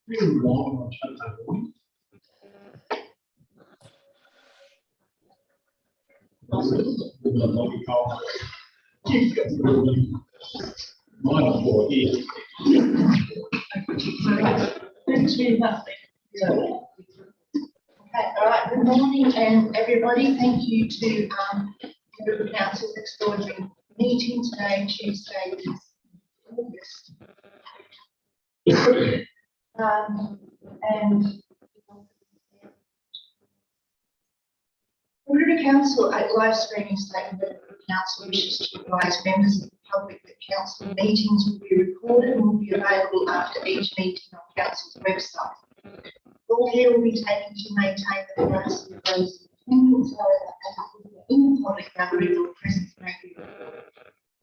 Really long on Tuesday morning. Mine for here. Okay, all right, good morning and everybody. Thank you to the Council's extraordinary meeting today, Tuesday, August. And River Council, a live streaming statement that the Council wishes to advise members of the public that Council meetings will be recorded and will be available after each meeting on Council's website. All care will be taken to maintain the privacy of those in attendance, however, in the public gallery or presence may be recorded.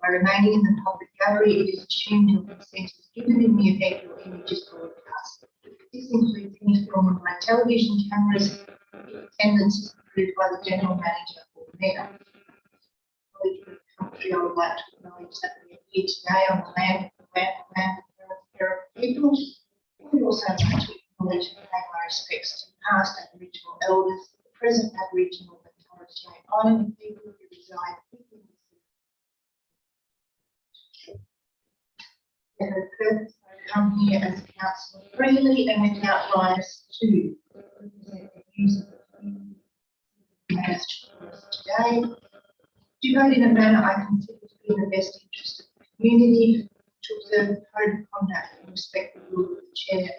By remaining in the public gallery, it is assumed your consent is given in the event your image is broadcast. This includes any film by television cameras. Attendance is approved by the General Manager or Mayor. I would like to acknowledge that we are here today on the land of the people. We would also like to acknowledge and pay my respects to past Aboriginal elders, the present Aboriginal and Torres Strait Islander people who reside within the city. They have purpose to come here as a council freely and without bias to represent the views of the community as today. To vote in a manner I consider to be in the best interest of the community, to observe the code of conduct and respect the rule of the chair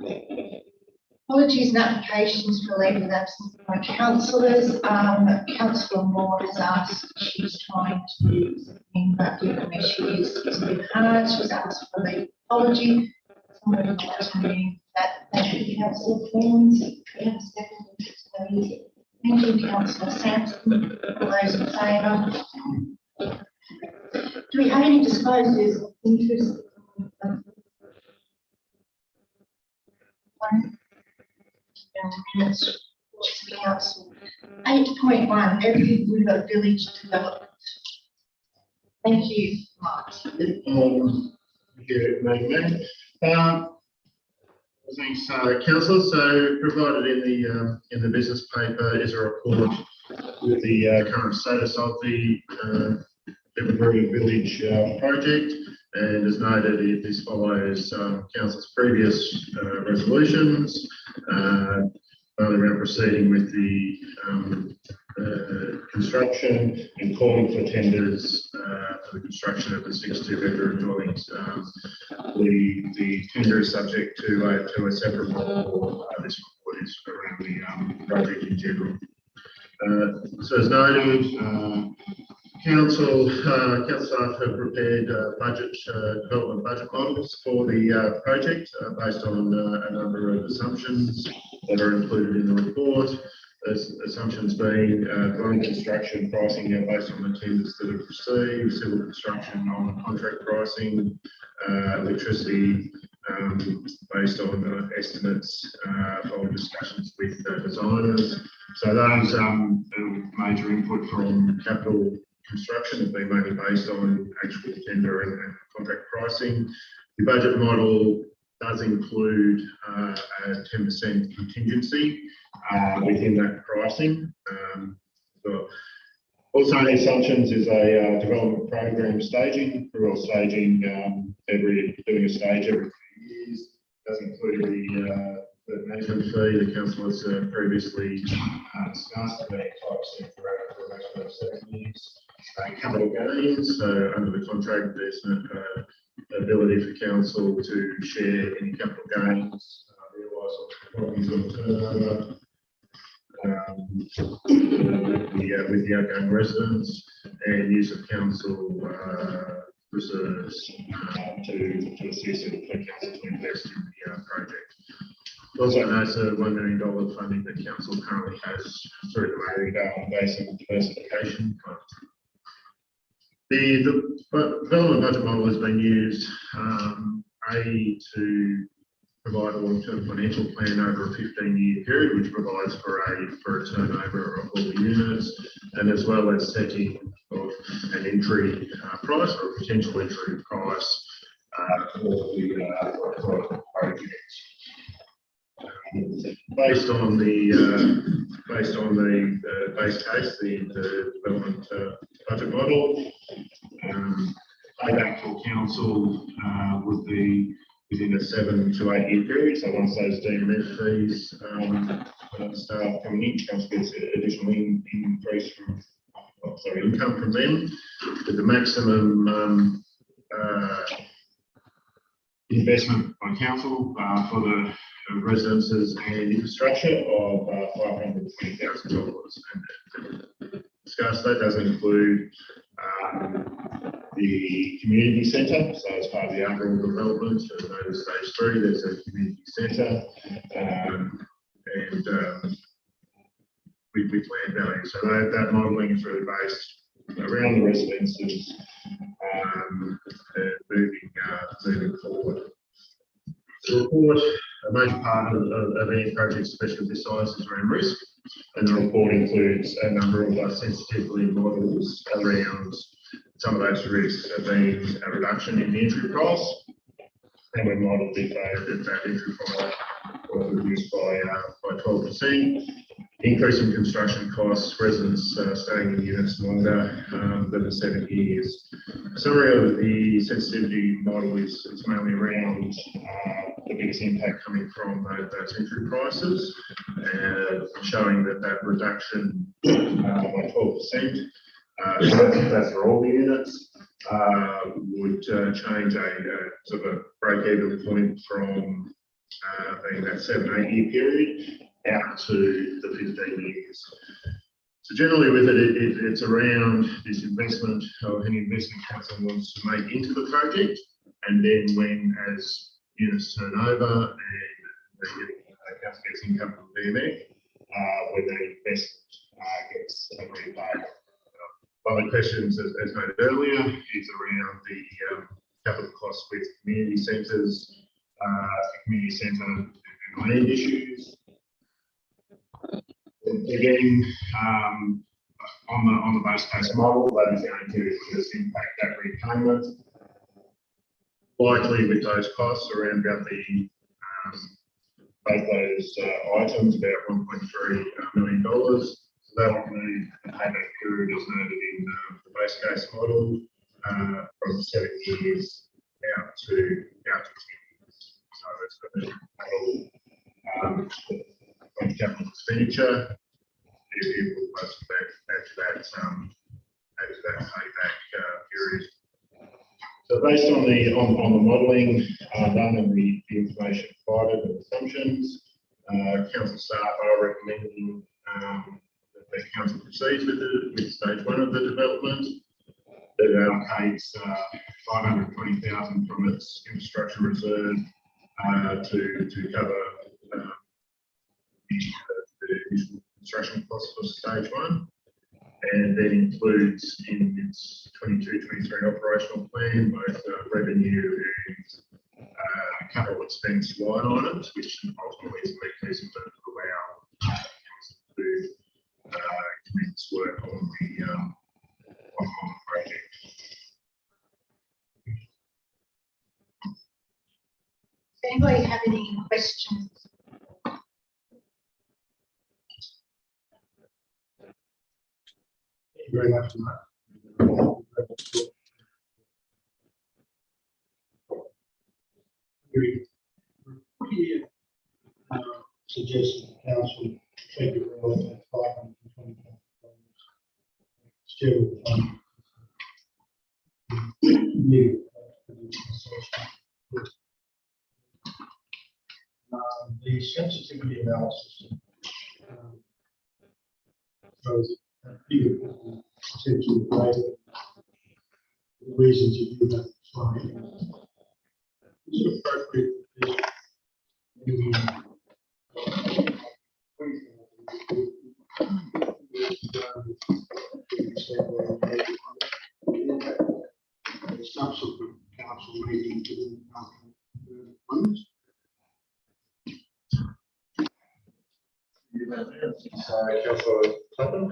and apologies and applications for leave of absence by councillors. Councillor Moore has asked, she's trying to bring back in where she is. It's a bit hard. She's asked for leave apology. Someone would like to move that. Thank you, Councillor Florence. We have a second. Thank you, Councillor Sampson. All those in favour? Do we have any disclosures of interest? Minutes to the council. 8.1 Every River Village Development. Thank you, Mark. Thank you, Megan. Thanks, Councillor. So, provided in the business paper is a report with the current status of the River Village project. And as noted, this follows Council's previous resolutions, only around proceeding with the construction and calling for tenders for the construction of the 6 two-bedroom dwellings. The tender is subject to a separate report. This report is around the project in general. So as noted, Council staff have prepared development budget models for the project based on a number of assumptions that are included in the report. Those assumptions being dwelling construction pricing based on the tenders that have received, civil construction on contract pricing, electricity based on estimates following discussions with designers. So those major input from capital construction has been mainly based on actual tender and contract pricing. The budget model does include a 10% contingency within that pricing. Also, the assumptions is a development program staging. We're all staging doing a stage every 2 years. Does include the management fee. The council has previously discussed about 5% for a maximum of 7 years. Capital gains, so under the contract, there's an ability for council to share any capital gains realised on properties on turnover with the outgoing residents, and use of council reserves to assist for council to invest in the project. Also notes the $1 million funding that council currently has through the Basin Diversification Fund. The development budget model has been used to provide a long-term financial plan over a 15-year period, which provides for a turnover of all the units, and as well as setting of an entry price or a potential entry price for the projects. Based on the base case, the development budget model, payback to council would be within a 7 to 8 year period. So once those DMF fees start coming in, council gets additional increase from income from them, with the maximum investment by council for the residences and infrastructure of $520,000. And discuss that doesn't include the community centre. So as part of the overall development, as noted stage 3, there's a community centre with land value. So that modelling is really based around the residences moving forward. The report, a major part of any project, especially of this size, is around risk, and the report includes a number of sensitivity models around some of those risks. Have been a reduction in the entry price, and we modelled if that entry price was reduced by 12%. Increase in construction costs, residents staying in units longer than the 7 years. A summary of the sensitivity model is mainly around the biggest impact coming from those entry prices, showing that reduction by 12%, that's for all the units, would change a sort of a break-even point from being that 7 to 8 year period out to the 15 years. So generally with it, it's around this investment or any investment council wants to make into the project, and then when as units turn over and the council gets income from DMF, when that investment gets repaid. One of the questions, as noted earlier, is around the capital costs with community centres, community centre and land issues. Again, on the base case model, that is going to just impact that repayment. Likely with those costs around about both those items, about $1.3 million. So that will move the payback period as noted in the base case model from 7 years out to 10 years. So that's the model capital expenditure. It will close back to that payback period. So based on the modelling done and the information provided and assumptions, council staff are recommending that the council proceeds with stage 1 of the development. That allocates $520,000 from its infrastructure reserve to cover the initial construction costs for stage 1, and that includes in its 22-23 operational plan both revenue and capital expense line items, which ultimately is a mechanism that allow council to commence work on the project. Does anybody have any questions? Thank you very much, Mark. We suggested the council take it all at $520,000 still new the sensitivity analysis shows the potential the reasons you do that. Is it appropriate Councillor Clapham?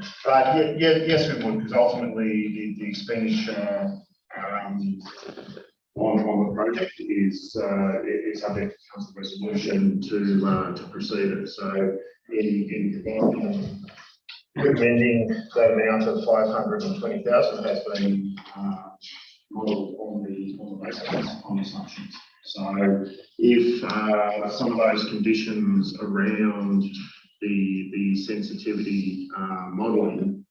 Yes, we would, because ultimately the expenditure on the project is subject to council resolution to proceed it. So in recommending that amount of 520,000 has been modelled on the basis on assumptions. So if some of those conditions around the sensitivity modelling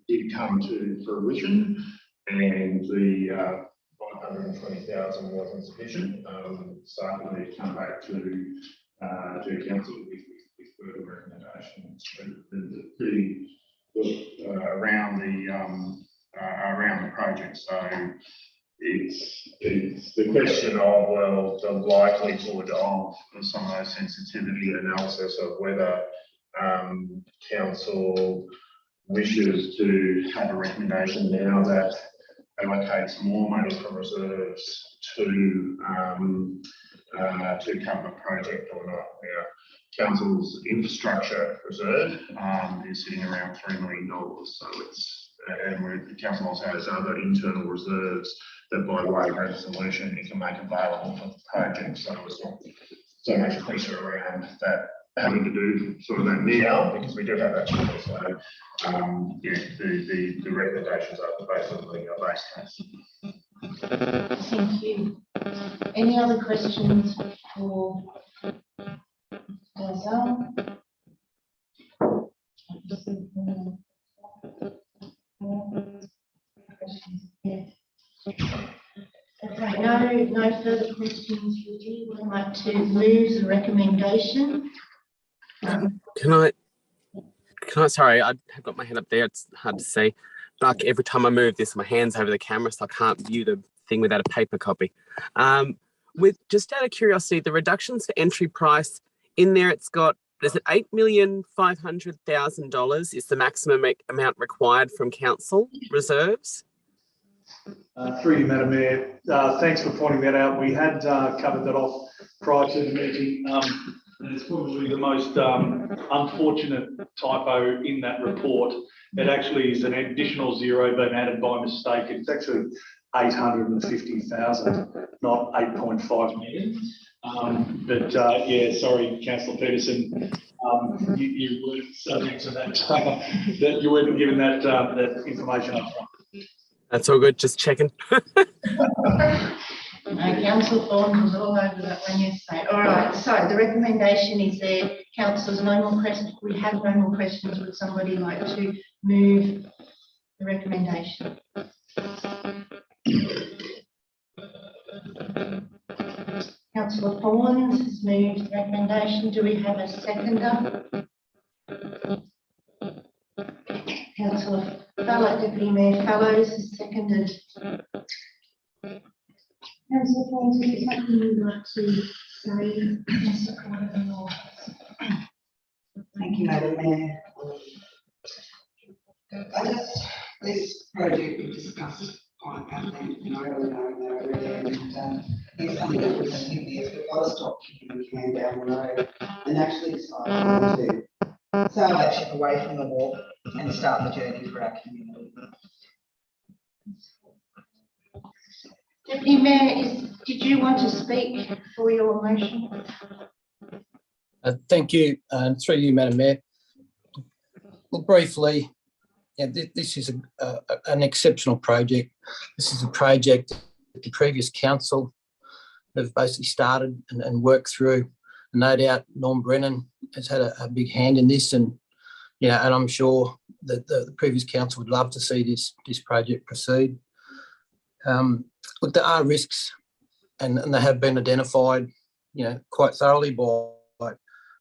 did come to fruition and the 520,000 wasn't sufficient, certainly we'd come back to council with further recommendations around the project. So it's the question of, well, the likelihood of some of those sensitivity analysis of whether council wishes to have a recommendation now that allocates more money from reserves to cover the project or not. Now, council's infrastructure reserve is sitting around $3 million. So it's, and the council also has other internal reserves that by way of resolution it can make available for the project. So it's not so much pressure around that having to do sort of that now, because we do have that choice. So yeah, the recommendations are basically a base case. Thank you. Any other questions for Gazelle? Okay, no further questions. Would you like to move the recommendation? Can I, sorry, I have got my hand up there. It's hard to see. Like every time I move this, my hand's over the camera, so I can't view the thing without a paper copy. With just out of curiosity, the reductions to entry price in there, it's got, is it $8,500,000 is the maximum amount required from council reserves? Through you, Madam Mayor. Thanks for pointing that out. We had covered that off prior to the meeting. And it's probably the most unfortunate typo in that report. It actually is an additional zero been added by mistake. It's actually 850,000, not 8.5 million. Yeah, sorry, Councillor Peterson, you weren't subject to that. That you weren't given that that information up front. That's all good. Just checking. Councillor Thorne was all over that one yesterday. All right, so the recommendation is there. Councillors, no more questions. We have no more questions. Would somebody like to move the recommendation? Councillor Thorne has moved the recommendation. Do we have a seconder? Councillor Fallows, Deputy Mayor Fallows has seconded. Councillor Thorne, is there something you'd like to say in support of the law? Thank you, Madam Mayor. This project we discussed quite at length, and I really know that already, and it's something that was in this, we've got to stop kicking the can down the road and actually decide to sail that ship away from the wharf and start the journey for our community. Deputy Mayor, did you want to speak for your motion? Thank you, and through you, Madam Mayor. Well, briefly, yeah, this is an exceptional project. This is a project that the previous council have basically started and worked through. And no doubt Norm Brennan has had a big hand in this, and and I'm sure that the previous council would love to see this project proceed. Look, there are risks, and they have been identified, quite thoroughly by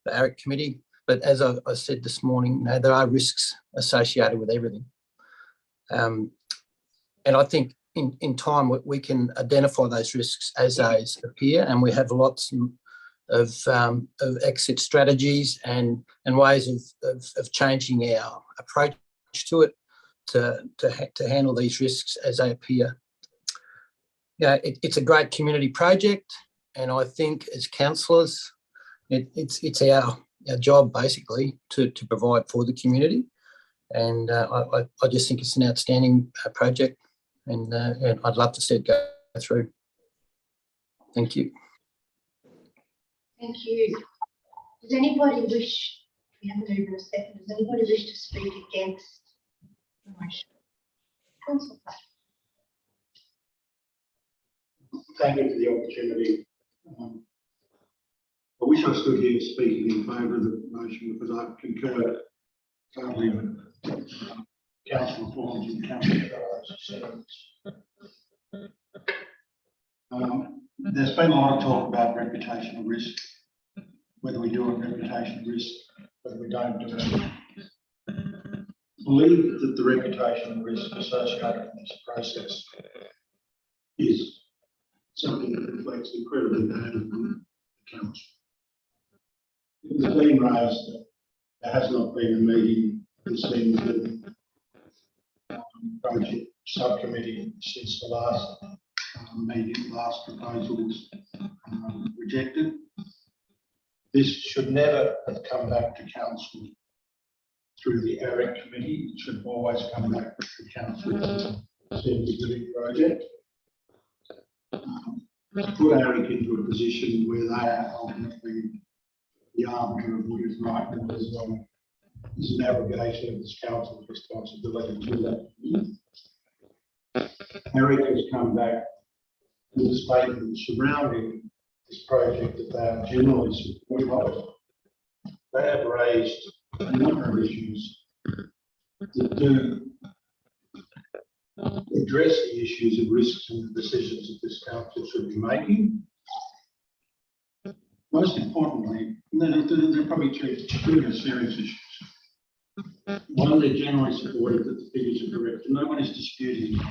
the ARIC committee. But as I said this morning, there are risks associated with everything. And I think in time we can identify those risks as those appear, and we have lots of exit strategies and ways of changing our approach to it to handle these risks as they appear. It's a great community project, and I think as councillors, it's our job basically to provide for the community. And I just think it's an outstanding project, and I'd love to see it go through. Thank you. Thank you. Does anybody wish, we haven't even a second, does anybody wish to speak against the motion? Councillor Platt. Thank you for the opportunity. I wish I stood here speaking in favour of the motion, because I concur totally with Councillor Fawns and Councillor Charles. There's been a lot of talk about reputational risk, whether we do a reputational risk, whether we don't do it. I believe that the reputational risk associated with this process is something that reflects incredibly badly on the council. It has been raised that there has not been a meeting with the project subcommittee since the last meeting, last proposal was rejected. This should never have come back to council through the AREC committee. It should always come back to council to see the living project. Put AREC into a position where they are ultimately the arbiter of what is right and what is wrong is an abrogation of this council's responsibility to that. AREC has come back with a statement surrounding this project that they are generally supportive of. They have raised a number of issues that do address the issues of risks and the decisions that this council should be making. Most importantly, there are probably two serious issues. One, they're generally supportive that the figures are correct, and no one is disputing it.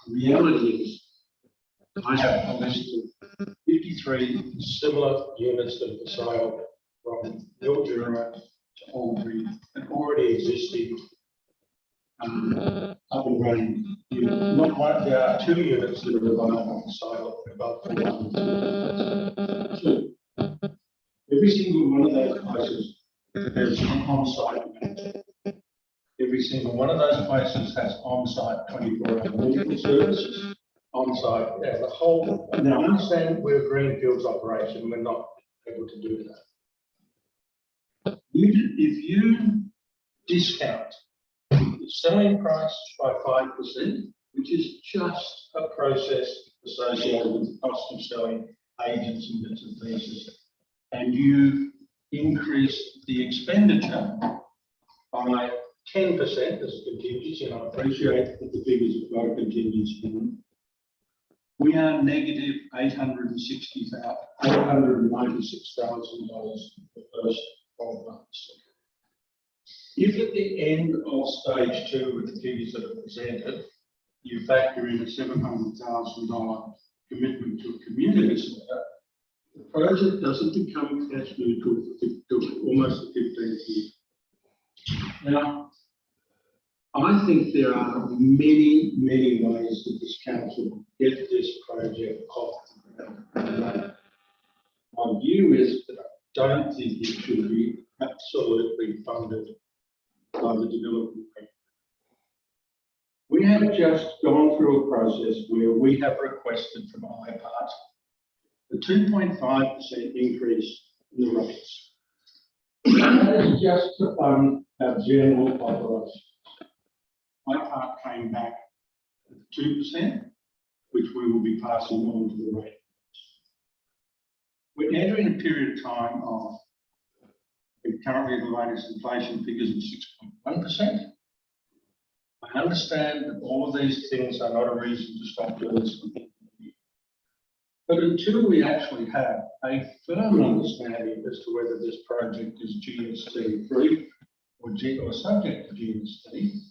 The reality is, I have a list of 53 similar units that are for sale from Mildura to Albury that already existing up and running. Not one, there are 2 units that are available for sale above 400. So, every single one of those places has an on-site. Every single one of those places has on-site 24-hour medical services. On-site, yeah, the whole. Now, I understand we're a greenfields operation, we're not able to do that. If you discount the selling price by 5%, which is just a process associated with the cost of selling agents and bits and pieces, and you increase the expenditure by 10% as a contingency, and I appreciate that the figures have got a contingency in them. We are negative $896,000 for the first 12 months. If at the end of stage 2 with the figures that are presented, you factor in a $700,000 commitment to a community centre, the project doesn't become cash neutral for almost the 15th year. Now, I think there are many, many ways that this council can get this project off the ground. My view is that I don't think it should be absolutely funded by the development company. We have just gone through a process where we have requested from IPART the 2.5% increase in the rates. That is just to fund our general operations. IPART came back with 2%, which we will be passing on to the rate. We're entering a period of time of currently the latest inflation figures of 6.1%. I understand that all of these things are not a reason to stop doing something. But until we actually have a firm understanding as to whether this project is GST free or subject to GST,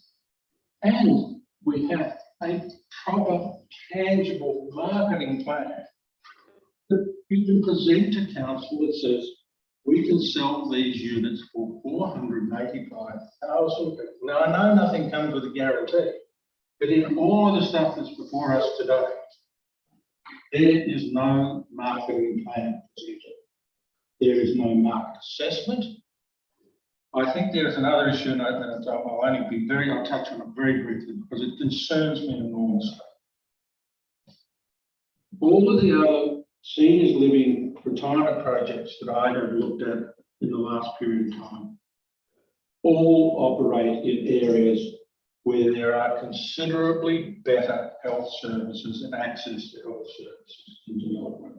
and we have a proper, tangible marketing plan that you can present to council that says, we can sell these units for $485,000. Now, I know nothing comes with a guarantee, but in all of the stuff that's before us today, there is no marketing plan presented. there is no market assessment. I think there's another issue, and I'll only be I'll touch on it very briefly because it concerns me enormously. All of the other seniors living retirement projects that I have looked at in the last period of time all operate in areas where there are considerably better health services and access to health services in development.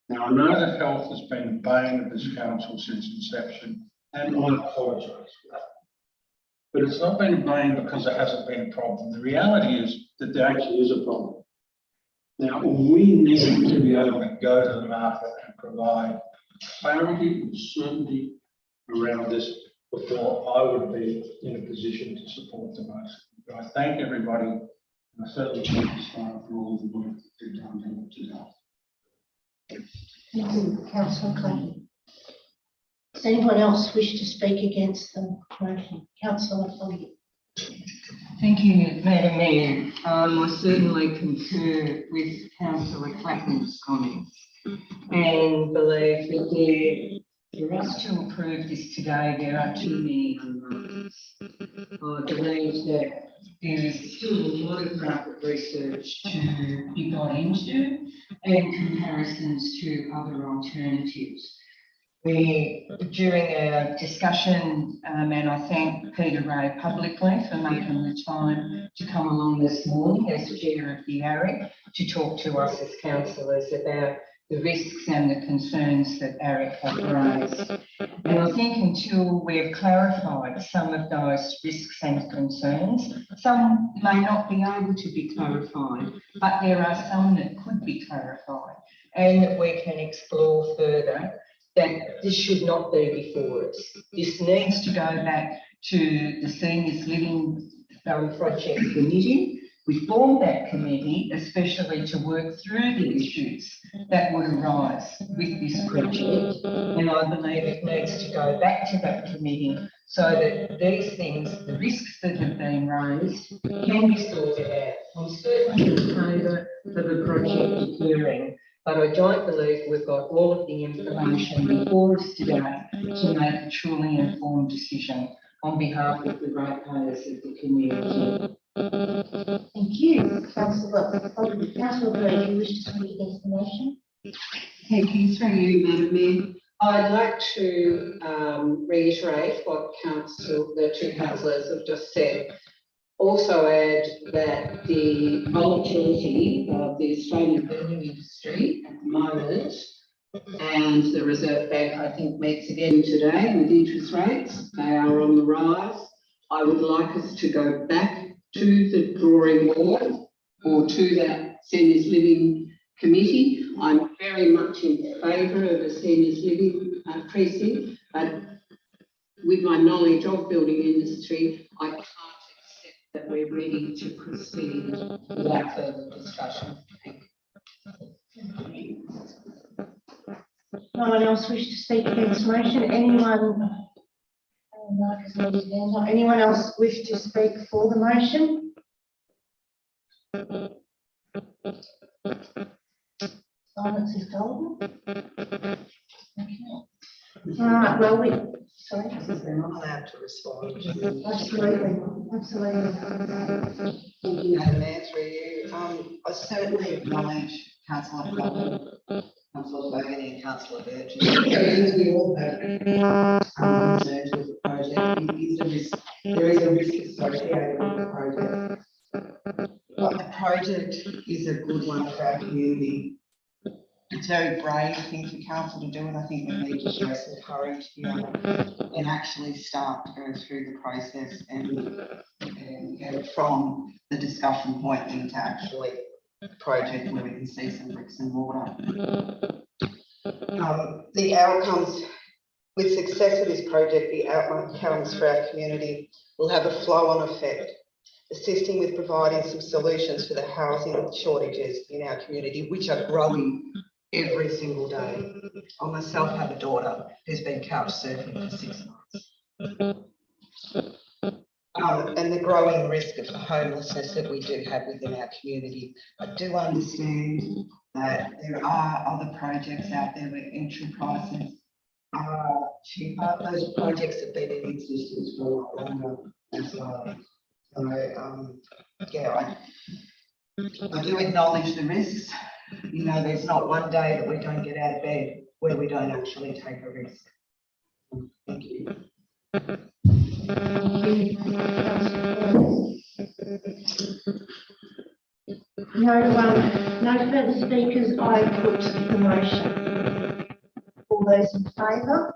Now, I know that health has been the bane of this council since inception, and I apologise for that. But it's not been a bane because there hasn't been a problem. The reality is that there actually is a problem. Now, we need to be able to go to the market and provide clarity and certainty around this before I would be in a position to support the motion. But I thank everybody, and I certainly thank the staff for all the work that they've done today. Thank you, Councillor Clay. Does anyone else wish to speak against the motion? Councillor Foley. Thank you, Madam Mayor. I certainly concur with Councillor Clayton's comments and believe that for us to approve this today, there are too many unknowns. I believe that there is still a lot of market research to be got into and comparisons to other alternatives. During our discussion, and I thank Peter Ray publicly for making the time to come along this morning as chair of the AREC to talk to us as councillors about the risks and the concerns that AREC have raised. And I think until we've clarified some of those risks and concerns, some may not be able to be clarified, but there are some that could be clarified and that we can explore further, that this should not be before us. This needs to go back to the Seniors Living Project Committee. We formed that committee especially to work through the issues that would arise with this project. And I believe it needs to go back to that committee so that these things, the risks that have been raised, can be sorted out. I'm certainly in favour of the project occurring, but I don't believe we've got all of the information before us today to make a truly informed decision on behalf of the ratepayers of the community. Thank you, Councillor Foley. Councillor Bird, do you wish to speak against the motion? Thank you, through you, Madam Mayor. I'd like to reiterate what the two councillors have just said. Also add that the volatility of the Australian building industry at the moment, and the Reserve Bank, I think, meets again today with interest rates. They are on the rise. I would like us to go back to the drawing board or to that Seniors Living Committee. I'm very much in favour of a Seniors Living precinct, but with my knowledge of building industry, I can't accept that we're ready to proceed without further discussion. Thank you. No one else wish to speak against the motion? Anyone else wish to speak for the motion? Silence is golden. Okay. All right, well, sorry. They're not allowed to respond. Absolutely, absolutely. Thank you, Madam Mayor, through you. I certainly acknowledge Councillor Foley, Councillor Bogan and Councillor Burgess. We all have concerns with the project. There is a risk associated with the project. But the project is a good one for our community. It's a very brave thing for council to do, and I think we need to show some courage here and actually start to go through the process and go from the discussion point into actually the project where we can see some bricks and mortar. The outcomes, with success of this project, the outcomes for our community will have a flow-on effect, assisting with providing some solutions for the housing shortages in our community, which are growing every single day. I myself have a daughter who's been couch surfing for 6 months. And the growing risk of homelessness that we do have within our community. I do understand that there are other projects out there where entry prices are cheaper. Those projects have been in existence for a lot longer as well. So, yeah, I do acknowledge the risks. You know, there's not one day that we don't get out of bed where we don't actually take a risk. Thank you. No further speakers. I put the motion. All those in favour?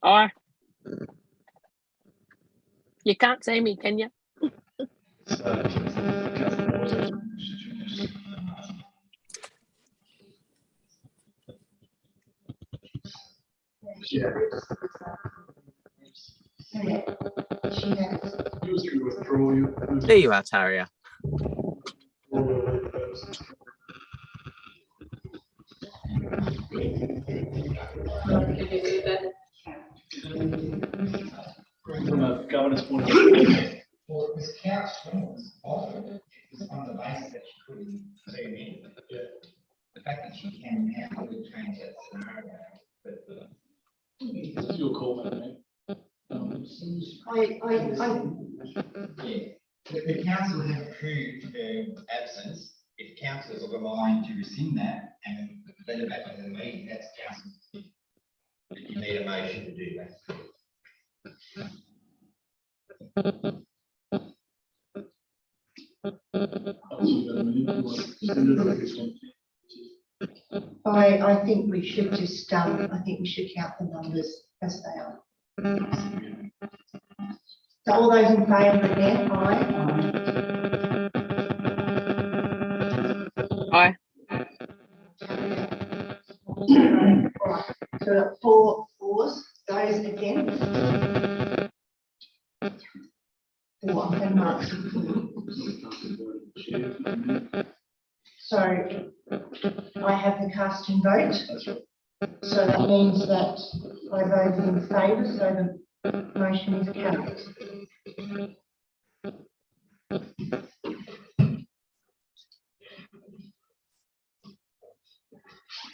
Aye. You can't see me, can you? Yeah. You withdraw your. There you are, Taria. From a governance point of view. Well, it was council was offered, it was on the basis that she couldn't zoom in. Yeah. The fact that she can now would change that scenario, but. It's your call, Madam Mayor. Yeah, the council has approved her absence. If council is of a mind to rescind that and let it back into the meeting, that's council. You need a motion to do that. I think we should just, I think we should count the numbers as they are. So all those in favour again, aye? Aye. Right, so 4 fours, those against? 4, and Mark's So I have the casting vote. So that means that I voted in favour, so the motion is carried.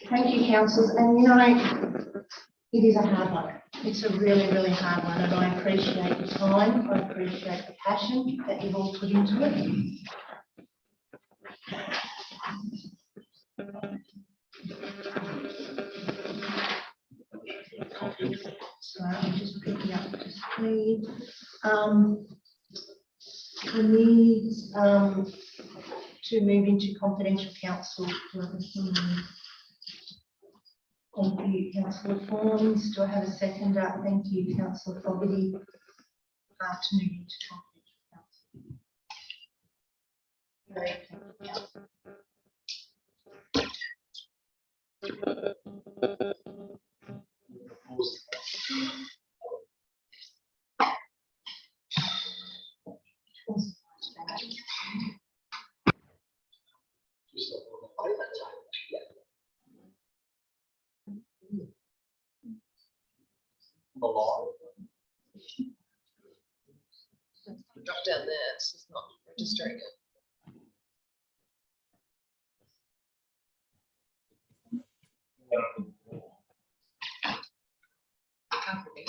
Thank you, councillors. And you know, it is a hard one. It's a really, really hard one, and I appreciate the time. I appreciate the passion that you've all put into it. So I'm just picking up to speed. We need to move into confidential council. Thank you, Councillor Forms. Do I have a seconder? Thank you, Councillor Fogarty. To move into confidential council. Drop down there, it's just not registering it. Company.